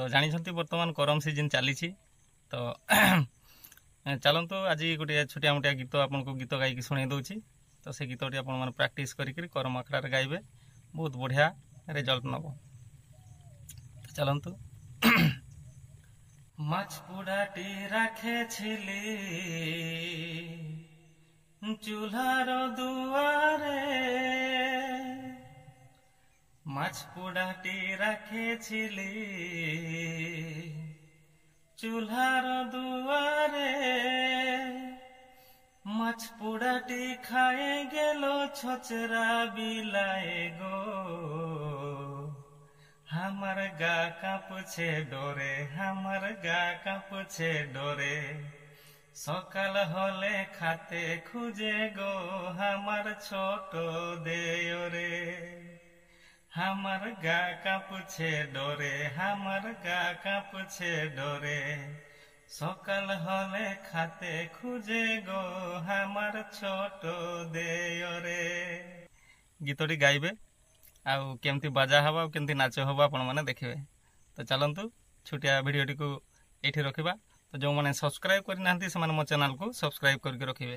तो जानी बर्तमान करम सीजन चली तो चलतु आज गोटे छोटिया मोटिया गीत आपको गीत गायकी शुणी दूची तो से गीत आप प्रैक्टिस करी करम आखड़ा गाइबे बहुत बढ़िया रिजल्ट नब। तो चलतु माछ पुड़ाटी राखे चूल्हार दुआरे माछ पुड़ाटी राखे चूल्हार दुआरे माछ पुड़ाटी खाए गेलो छचरा बिलाए गो हमार गा काँपुछे डोरे हमार गा काँपुछे डोरे सकाल हले खाते खुजे गो हमार छोटो देयोरे हमार गा काँपुछे डोरे हमार गा काँपुछे डोरे सकाल हले खाते खुजे गो हमार छोटो देयोरे। गीतटी गाइबे आउ केमती बाजा हवा केमती नाच हवा आपण माने देखिबे। तो चलंतु छोटिया वीडियोटी को एठी रखिबा। तो जो माने सब्सक्राइब करि नांती से माने मो चैनल को सब्सक्राइब करके रखिबे।